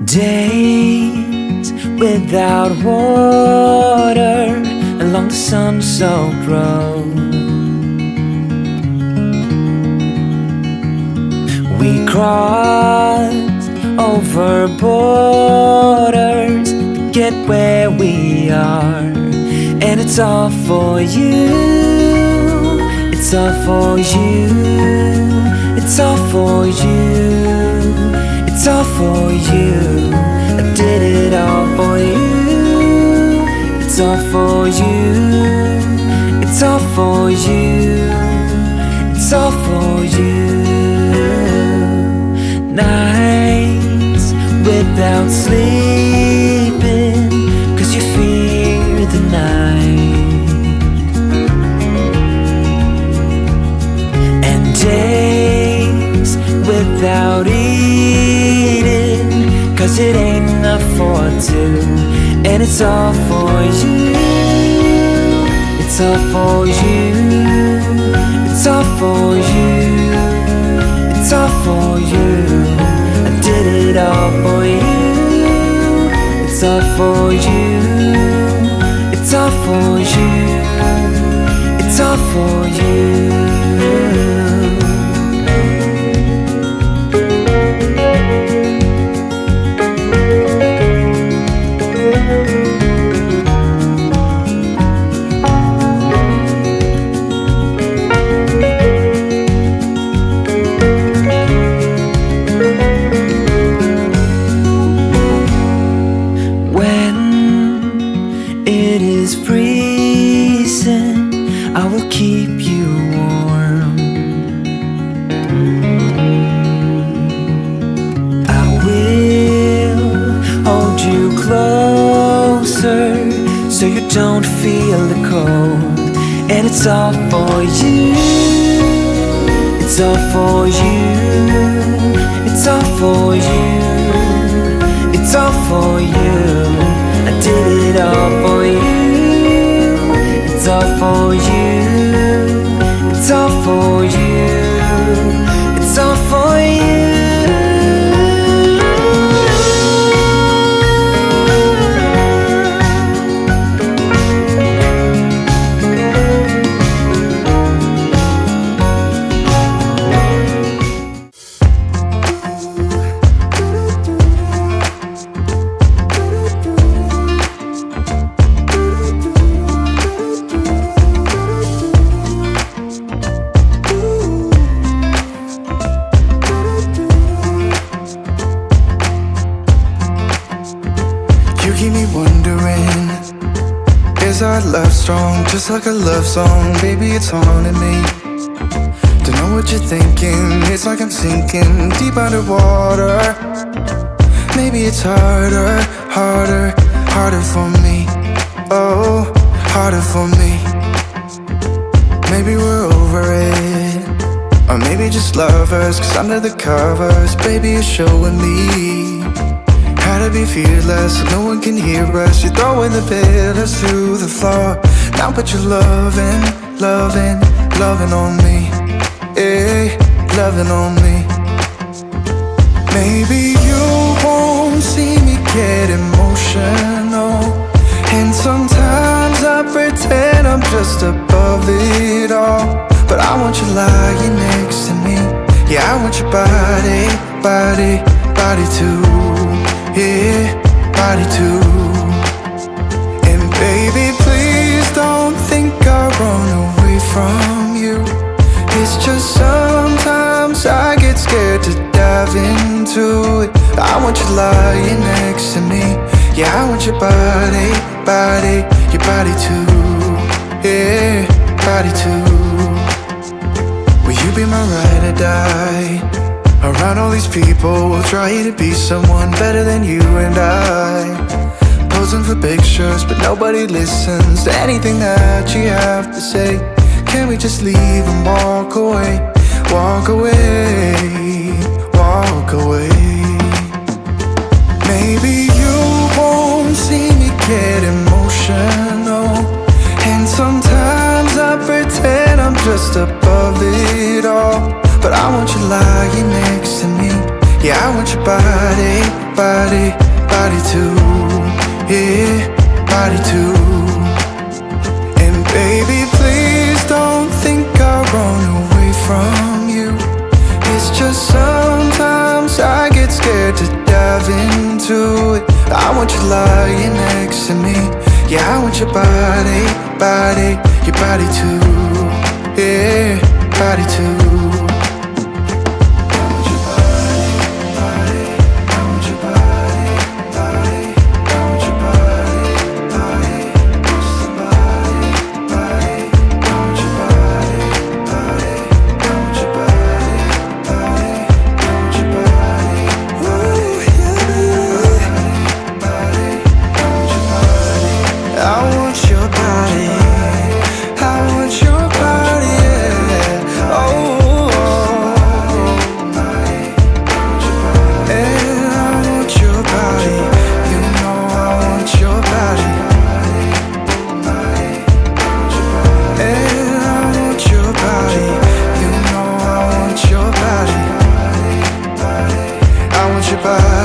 Days without water along the sun-soaked road. We crossed over borders to get where we are, and it's all for you. It's all for you. It's all for you. It's all for you. I did it all for you. It's all for you. It's all for you. It's all for you. Nights without sleeping 'cause you fear the night, and days without eating 'cause it ain't enough for two, and it's all for you. It's all for you. It's all for you. It's all for you. I did it all for you. It's all for you. It's all for you. It's all for you. So you don't feel the cold, and it's all for you. It's all for you. It's all for you. It's all for you. I did it all for you. It's all for you. It's all for you. It's all for you. Just like a love song, baby, it's haunting me. Don't know what you're thinking, it's like I'm sinking deep underwater. Maybe it's harder, harder, harder for me. Oh, harder for me. Maybe we're over it, or maybe just lovers, 'cause under the covers, baby, you're showing me how to be fearless so no one can hear us. You're throwing the pillars through the floor. Now but you're loving, loving, loving on me. Eh, loving on me. Maybe you won't see me get emotional, and sometimes I pretend I'm just above it all. But I want you lying next to me. Yeah, I want your body, body, body too. Yeah, body too. And baby, please don't think I run away from you. It's just sometimes I get scared to dive into it. I want you lying next to me. Yeah, I want your body, body, your body too. Yeah, body too. Will you be my ride or die? Around all these people, we'll try to be someone better than you and I. Posing for pictures, but nobody listens to anything that you have to say. Can we just leave and walk away? Walk away, walk away. Maybe you won't see me get emotional, and sometimes I pretend I'm just above it all. But I want you lying next to me. Yeah, I want your body, body, body too. Yeah, body too. And baby, please don't think I'll run away from you. It's just sometimes I get scared to dive into it. I want you lying next to me. Yeah, I want your body, body, your body too. Yeah, body too. Bye.